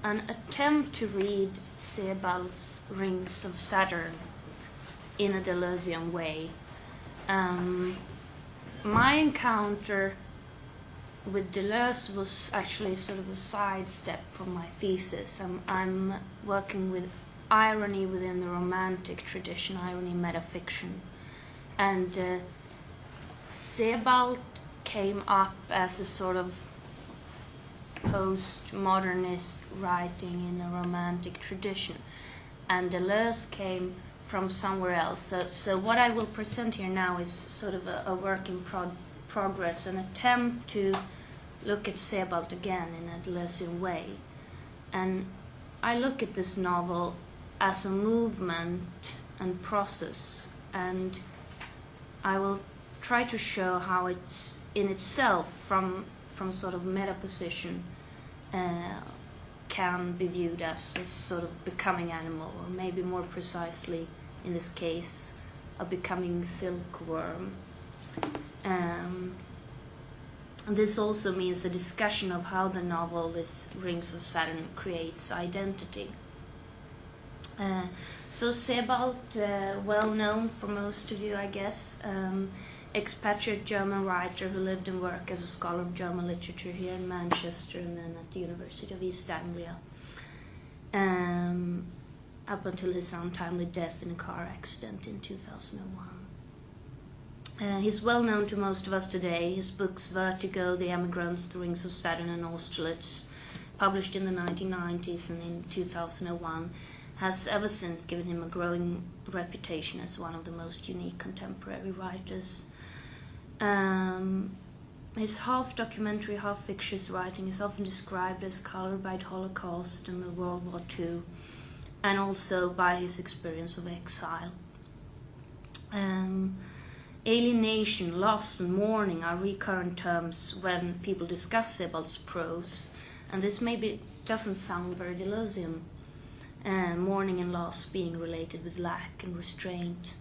an attempt to read Sebald's Rings of Saturn in a Deleuzian way. My encounter with Deleuze was actually sort of a sidestep from my thesis. I'm working with irony within the romantic tradition, irony metafiction. And Sebald came up as a sort of postmodernist writing in a romantic tradition. And Deleuze came from somewhere else. So what I will present here now is sort of a work in progress, an attempt to look at Sebald again in a Deleuzian way. And I look at this novel as a movement and process, and I will try to show how it's in itself, from sort of meta position, can be viewed as a sort of becoming animal, or maybe more precisely in this case a becoming silkworm. This also means a discussion of how the novel, this Rings of Saturn, creates identity. So Sebald, well known for most of you, I guess, expatriate German writer who lived and worked as a scholar of German literature here in Manchester and then at the University of East Anglia, up until his untimely death in a car accident in 2001. He's well known to most of us today. His books Vertigo, The Emigrants, The Rings of Saturn and Austerlitz, published in the 1990s and in 2001, has ever since given him a growing reputation as one of the most unique contemporary writers. His half-documentary, half-fictitious writing is often described as colored by the Holocaust and the World War II, and also by his experience of exile. Alienation, loss, and mourning are recurrent terms when people discuss Sebald's prose, and this maybe doesn't sound very Deleuzian. Mourning and loss being related with lack and restraint.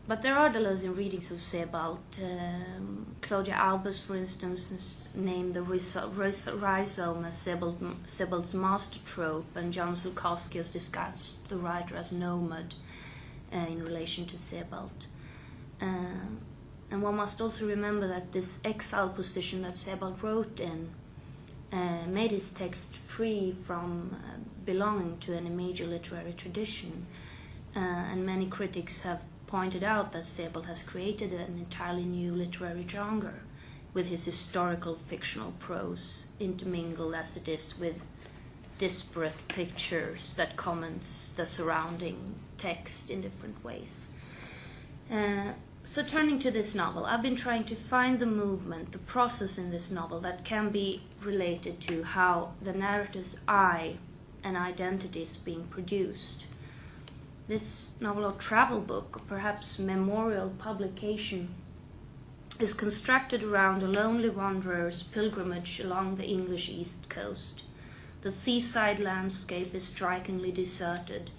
But there are Deleuzian readings of Sebald. Claudia Albers, for instance, has named the rhizome as Sebald's master trope, and John Sulkowski has discussed the writer as nomad in relation to Sebald. And one must also remember that this exile position that Sebald wrote in made his text free from belonging to any major literary tradition, and many critics have pointed out that Sebald has created an entirely new literary genre with his historical fictional prose, intermingled as it is with disparate pictures that comments the surrounding text in different ways. So turning to this novel, I've been trying to find the movement, the process in this novel that can be related to how the narrator's I and identity is being produced. This novel or travel book, or perhaps memorial publication, is constructed around a lonely wanderer's pilgrimage along the English East Coast. The seaside landscape is strikingly deserted.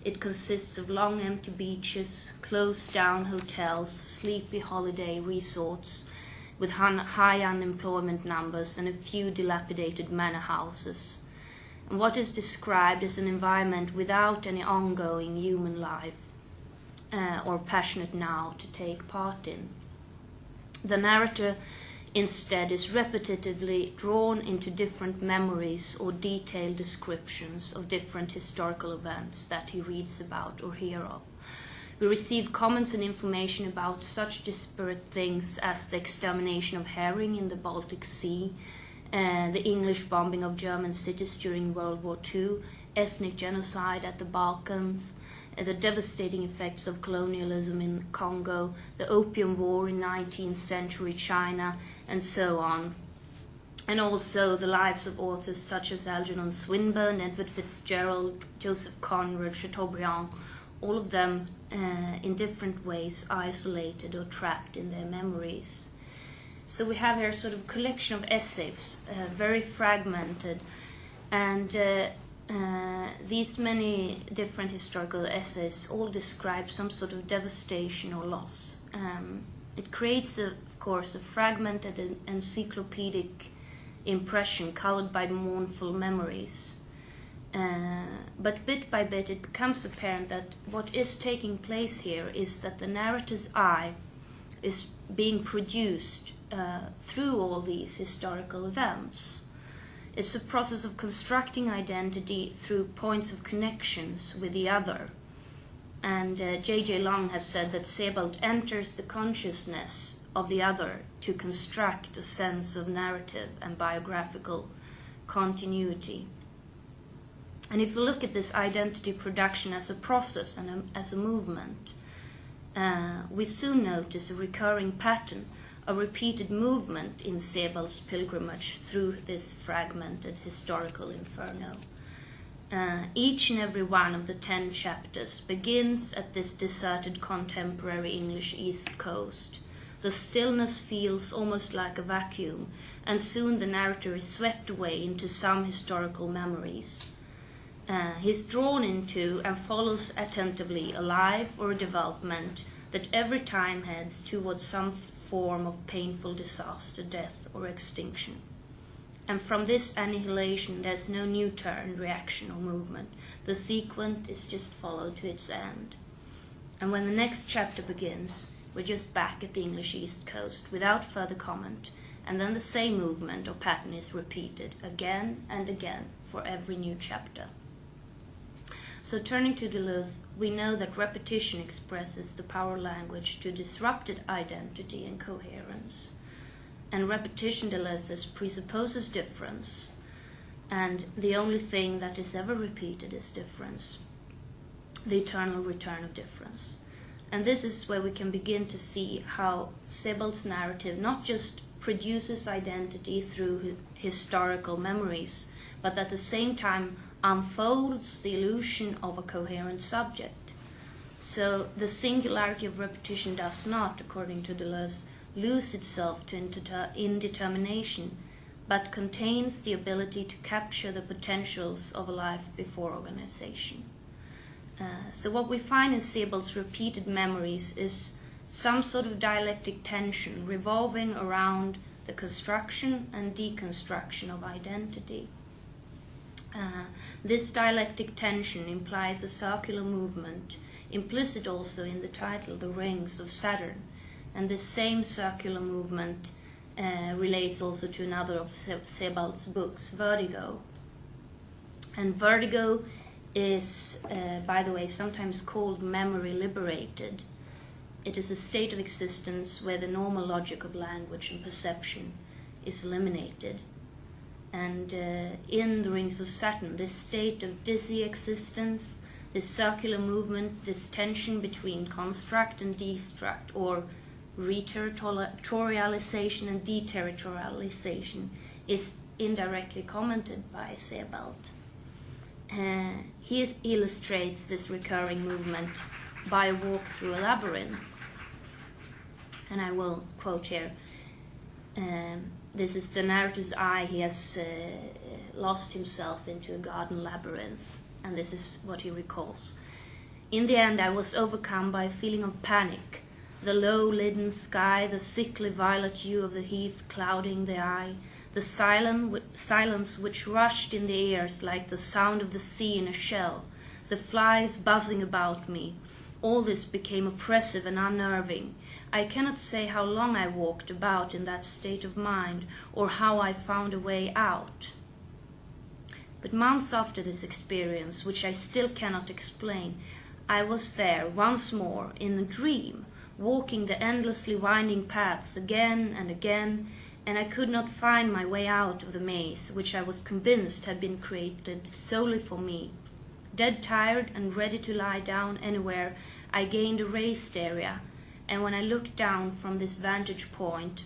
It consists of long empty beaches, closed-down hotels, sleepy holiday resorts with high unemployment numbers, and a few dilapidated manor houses. And what is described is an environment without any ongoing human life or passionate now to take part in. The narrator instead is repetitively drawn into different memories or detailed descriptions of different historical events that he reads about or hears of. We receive comments and information about such disparate things as the extermination of herring in the Baltic Sea, the English bombing of German cities during World War II, ethnic genocide at the Balkans, the devastating effects of colonialism in Congo, the Opium War in 19th century China, and so on. And also the lives of authors such as Algernon Swinburne, Edward Fitzgerald, Joseph Conrad, Chateaubriand, all of them in different ways isolated or trapped in their memories. So we have here sort of a collection of essays, very fragmented, and these many different historical essays all describe some sort of devastation or loss. It creates, of course, a fragmented encyclopedic impression colored by mournful memories. But bit by bit it becomes apparent that what is taking place here is that the narrator's I is being produced through all these historical events. It's a process of constructing identity through points of connections with the other. And J.J. Long has said that Sebald enters the consciousness of the other to construct a sense of narrative and biographical continuity. And if we look at this identity production as a process and as a movement, we soon notice a recurring pattern, a repeated movement in Sebald's pilgrimage through this fragmented historical inferno. Each and every one of the 10 chapters begins at this deserted contemporary English East Coast. The stillness feels almost like a vacuum, and soon the narrator is swept away into some historical memories. He's drawn into and follows attentively a life or a development that every time heads towards some form of painful disaster, death, or extinction. And from this annihilation, there's no new turn, reaction, or movement. The sequence is just followed to its end. And when the next chapter begins, we're just back at the English East Coast without further comment, and then the same movement or pattern is repeated again and again for every new chapter. So turning to Deleuze, we know that repetition expresses the power language to disrupted identity and coherence. And repetition, Deleuze says, presupposes difference, and the only thing that is ever repeated is difference, the eternal return of difference. And this is where we can begin to see how Sebald's narrative not just produces identity through historical memories, but at the same time unfolds the illusion of a coherent subject. So the singularity of repetition does not, according to Deleuze, lose itself to indetermination, but contains the ability to capture the potentials of a life before organization. So what we find in Sebald's repeated memories is some sort of dialectic tension revolving around the construction and deconstruction of identity. This dialectic tension implies a circular movement, implicit also in the title, The Rings of Saturn, and this same circular movement relates also to another of Sebald's books, Vertigo. And Vertigo is, by the way, sometimes called memory liberated. It is a state of existence where the normal logic of language and perception is eliminated. And in the Rings of Saturn, this state of dizzy existence, this circular movement, this tension between construct and destruct, or reterritorialization and deterritorialization, is indirectly commented by Sebald. He illustrates this recurring movement by a walk through a labyrinth. And I will quote here. This is the narrator's eye. He has lost himself into a garden labyrinth, and this is what he recalls. In the end, I was overcome by a feeling of panic. The low leaden sky, the sickly violet hue of the heath clouding the eye, the silence which rushed in the ears like the sound of the sea in a shell, the flies buzzing about me, all this became oppressive and unnerving. I cannot say how long I walked about in that state of mind, or how I found a way out. But months after this experience, which I still cannot explain, I was there once more in a dream, walking the endlessly winding paths again and again, and I could not find my way out of the maze, which I was convinced had been created solely for me. Dead tired and ready to lie down anywhere, I gained a raised area, and when I looked down from this vantage point,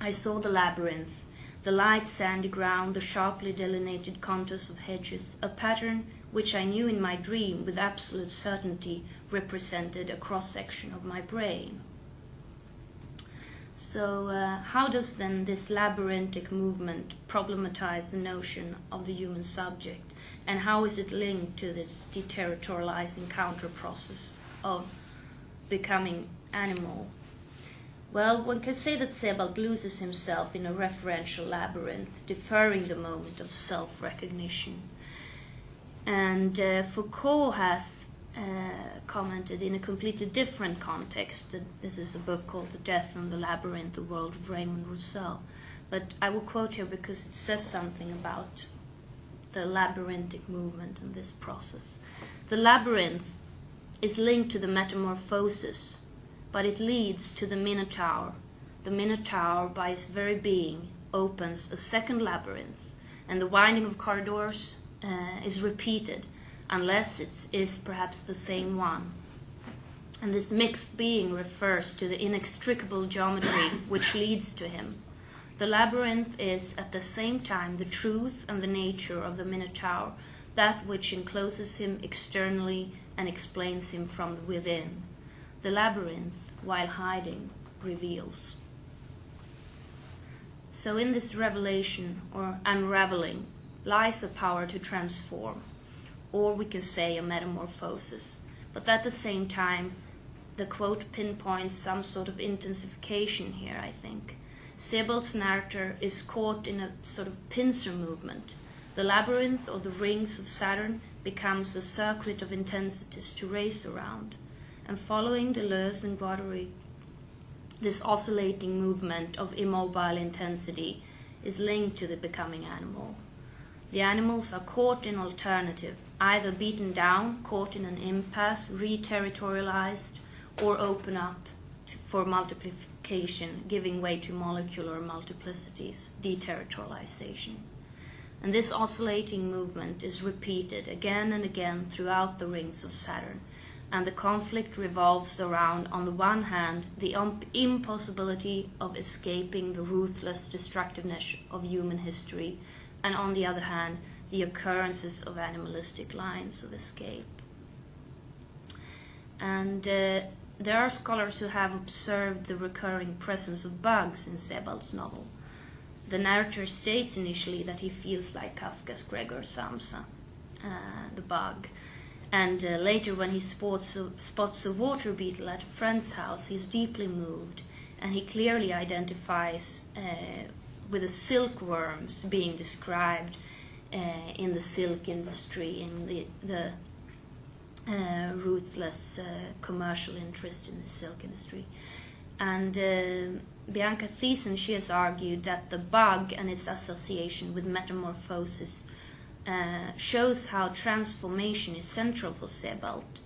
I saw the labyrinth, the light sandy ground, the sharply delineated contours of hedges, a pattern which I knew in my dream with absolute certainty represented a cross-section of my brain. So how does then this labyrinthic movement problematize the notion of the human subject, and how is it linked to this deterritorializing counter process of becoming animal? Well, one can say that Sebald loses himself in a referential labyrinth, deferring the moment of self-recognition. And Foucault has commented in a completely different context that this is a book called The Death and the Labyrinth, the World of Raymond Roussel. But I will quote here because it says something about the labyrinthic movement in this process. The labyrinth is linked to the metamorphosis, but it leads to the Minotaur. The Minotaur, by its very being, opens a second labyrinth, and the winding of corridors is repeated, unless it is perhaps the same one. And this mixed being refers to the inextricable geometry which leads to him. The labyrinth is at the same time the truth and the nature of the Minotaur, that which encloses him externally and explains him from within. The labyrinth, while hiding, reveals. So in this revelation or unraveling lies a power to transform, or we can say a metamorphosis. But at the same time, the quote pinpoints some sort of intensification here, I think. Sebald's narrator is caught in a sort of pincer movement. The labyrinth or the rings of Saturn becomes a circuit of intensities to race around. And following Deleuze and Guattari, this oscillating movement of immobile intensity is linked to the becoming animal. The animals are caught in alternative, either beaten down, caught in an impasse, re-territorialized, or open up for multiplication, giving way to molecular multiplicities, deterritorialization. And this oscillating movement is repeated again and again throughout the rings of Saturn, and the conflict revolves around, on the one hand, the impossibility of escaping the ruthless destructiveness of human history, and on the other hand, the occurrences of animalistic lines of escape. And there are scholars who have observed the recurring presence of bugs in Sebald's novel. The narrator states initially that he feels like Kafka's Gregor Samsa, the bug. And later, when he spots a water beetle at a friend's house, he's deeply moved, and he clearly identifies with the silkworms being described in the silk industry, in the ruthless commercial interest in the silk industry. And Bianca Thiessen, she has argued that the bug and its association with metamorphosis shows how transformation is central for Sebald.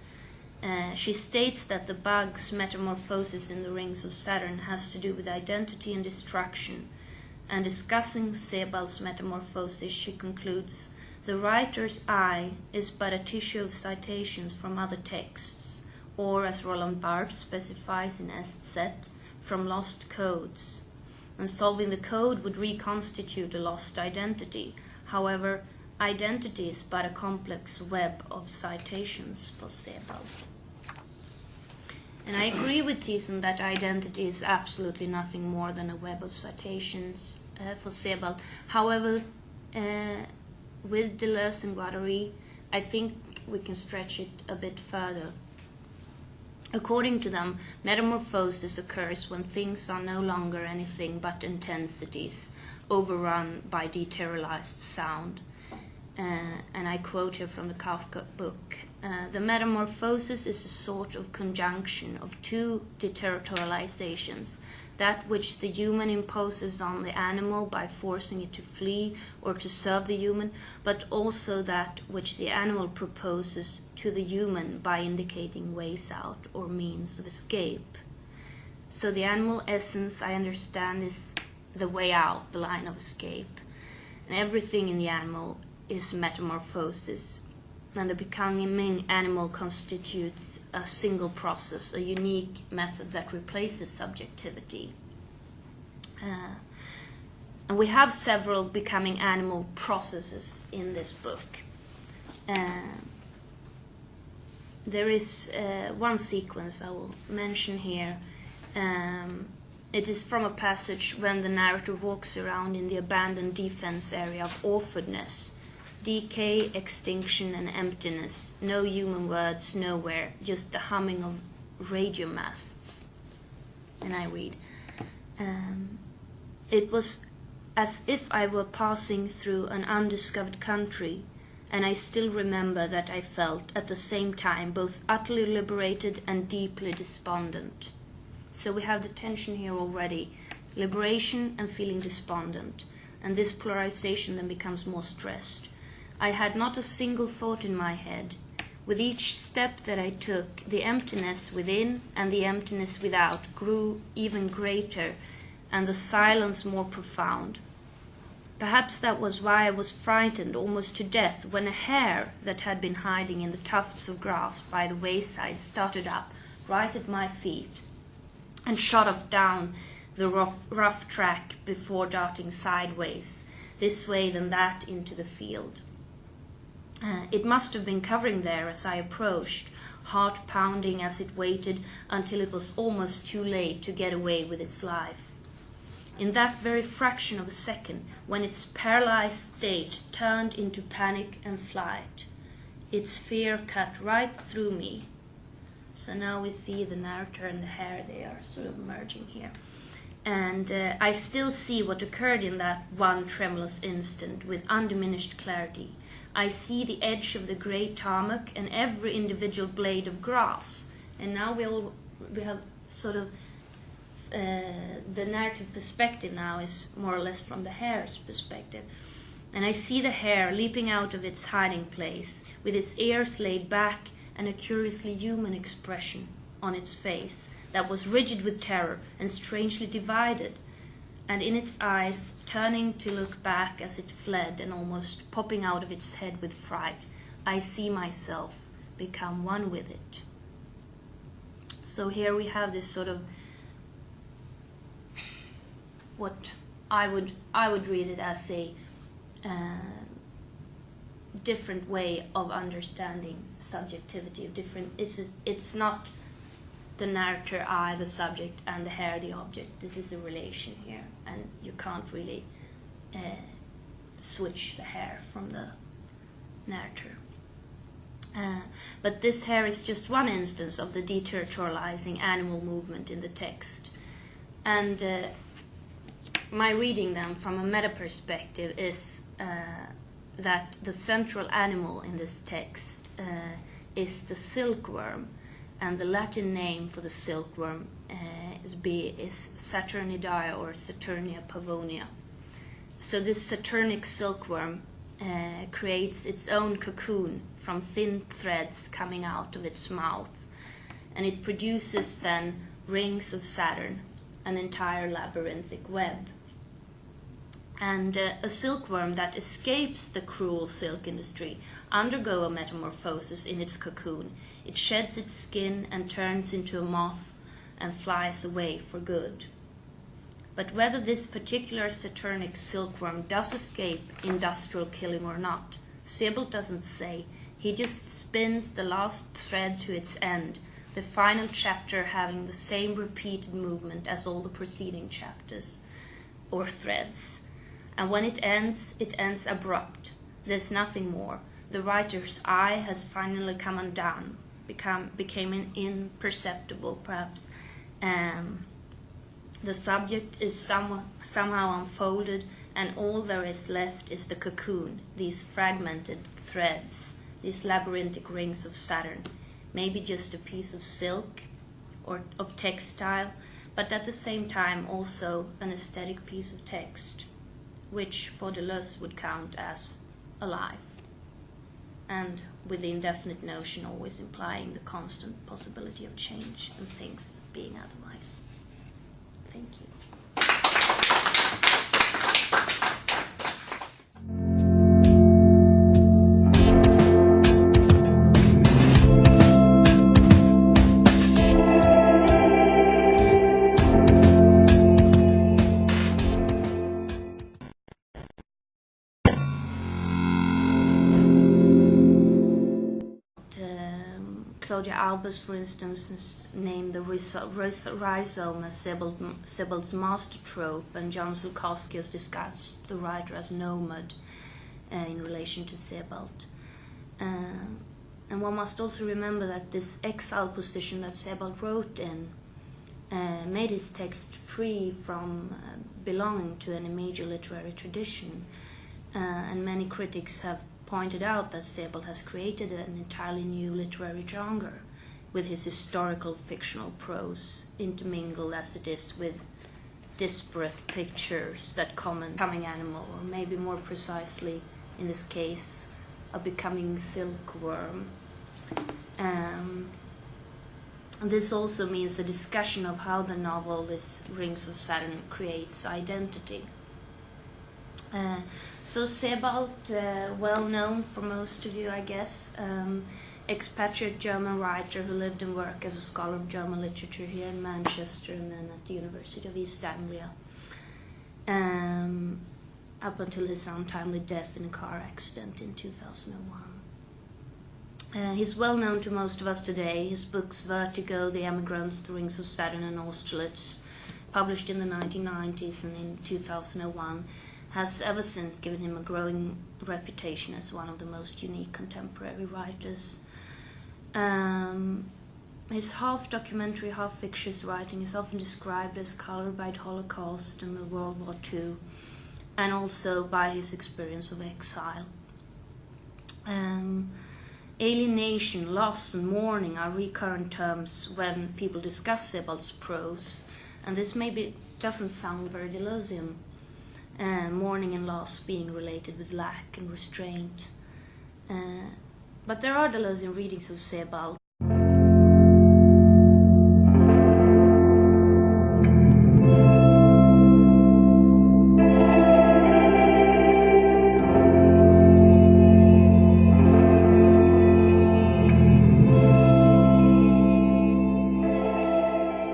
She states that the bug's metamorphosis in the Rings of Saturn has to do with identity and destruction. And discussing Sebald's metamorphosis, she concludes, the writer's eye is but a tissue of citations from other texts, or, as Roland Barthes specifies in Est Set, from lost codes. And solving the code would reconstitute a lost identity. However, identity is but a complex web of citations for Sebald. And I agree with Thiessen that identity is absolutely nothing more than a web of citations for Sebald. However, with Deleuze and Guattari, I think we can stretch it a bit further. According to them, metamorphosis occurs when things are no longer anything but intensities, overrun by deteriorized sound. And I quote here from the Kafka book, the metamorphosis is a sort of conjunction of two deterritorializations, that which the human imposes on the animal by forcing it to flee or to serve the human, but also that which the animal proposes to the human by indicating ways out or means of escape. So the animal essence, I understand, is the way out, the line of escape. And everything in the animal is metamorphosis, and the becoming animal constitutes a single process, a unique method that replaces subjectivity. And we have several becoming animal processes in this book. There is one sequence I will mention here. It is from a passage when the narrator walks around in the abandoned defense area of awkwardness. Decay, extinction, and emptiness. No human words, nowhere. Just the humming of radio masts. And I read, It was as if I were passing through an undiscovered country, and I still remember that I felt at the same time both utterly liberated and deeply despondent. So we have the tension here already, liberation and feeling despondent, and this polarization then becomes more stressed. I had not a single thought in my head. With each step that I took, the emptiness within and the emptiness without grew even greater, and the silence more profound. Perhaps that was why I was frightened almost to death when a hare that had been hiding in the tufts of grass by the wayside started up right at my feet and shot off down the rough track before darting sideways, this way then that, into the field. It must have been covering there as I approached, heart pounding as it waited until it was almost too late to get away with its life. In that very fraction of a second, when its paralyzed state turned into panic and flight, its fear cut right through me. So now we see the narrator and the hare, they are sort of merging here. And I still see what occurred in that one tremulous instant with undiminished clarity. I see the edge of the grey tarmac and every individual blade of grass. And now we have sort of the narrative perspective now is more or less from the hare's perspective. And I see the hare leaping out of its hiding place with its ears laid back and a curiously human expression on its face that was rigid with terror and strangely divided, and in its eyes turning to look back as it fled and almost popping out of its head with fright. I see myself become one with it. So here we have this sort of what I would read it as a different way of understanding subjectivity. It's not the narrator, I, the subject, and the hare, the object. This is a relation here, and you can't really switch the hare from the narrator. But this hare is just one instance of the deterritorializing animal movement in the text. And my reading them from a meta perspective is that the central animal in this text is the silkworm, and the Latin name for the silkworm is Saturnidae or Saturnia pavonia. So this Saturnic silkworm creates its own cocoon from thin threads coming out of its mouth, and it produces then rings of Saturn, an entire labyrinthic web. And a silkworm that escapes the cruel silk industry undergo a metamorphosis in its cocoon. It sheds its skin and turns into a moth and flies away for good. But whether this particular Saturnic silkworm does escape industrial killing or not, Sebald doesn't say. He just spins the last thread to its end, the final chapter having the same repeated movement as all the preceding chapters or threads. And when it ends abrupt. There's nothing more. The writer's eye has finally come undone, became imperceptible perhaps. The subject is somehow unfolded, and all there is left is the cocoon, these fragmented threads, these labyrinthic rings of Saturn, maybe just a piece of silk or of textile, but at the same time also an aesthetic piece of text, which for Deleuze would count as alive, and with the indefinite notion always implying the constant possibility of change and things being otherwise. Thank you. Claudia Albers, for instance, has named the rhizome as Sebald's master trope, and John Sulkowski has discussed the writer as nomad in relation to Sebald. And one must also remember that this exile position that Sebald wrote in made his text free from belonging to any major literary tradition, and many critics have pointed out that Sebald has created an entirely new literary genre with his historical fictional prose, intermingled as it is with disparate pictures that comment coming animal, or maybe more precisely in this case, a becoming silkworm. This also means a discussion of how the novel, this Rings of Saturn, creates identity. So Sebald, well known for most of you, I guess, expatriate German writer who lived and worked as a scholar of German literature here in Manchester and then at the University of East Anglia, up until his untimely death in a car accident in 2001. He's well known to most of us today. His books Vertigo, The Emigrants, The Rings of Saturn and Austerlitz, published in the 1990s and in 2001, has ever since given him a growing reputation as one of the most unique contemporary writers. His half-documentary, half-fictitious writing is often described as colored by the Holocaust and the World War II, and also by his experience of exile. Alienation, loss, and mourning are recurrent terms when people discuss Sebald's prose, and this maybe doesn't sound very Deleuzian. Mourning and loss being related with lack and restraint. But there are Deleuzian readings of Sebald.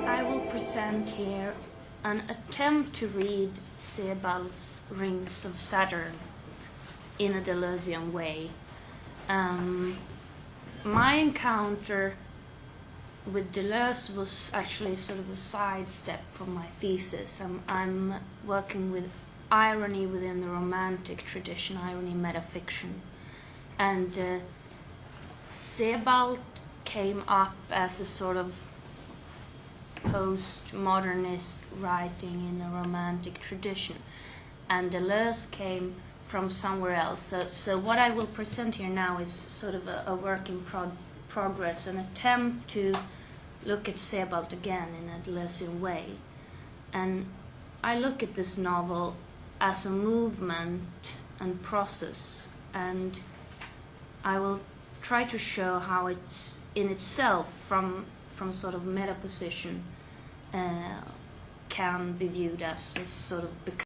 I will present here an attempt to read Sebald's Rings of Saturn in a Deleuzian way. My encounter with Deleuze was actually sort of a sidestep from my thesis. I'm working with irony within the romantic tradition, irony metafiction. And Sebald came up as a sort of postmodernist writing in a romantic tradition, and Deleuze came from somewhere else. So what I will present here now is sort of a work in progress, an attempt to look at Sebald again in a Deleuzian way. And I look at this novel as a movement and process, and I will try to show how it's in itself, from sort of meta position, can be viewed as a sort of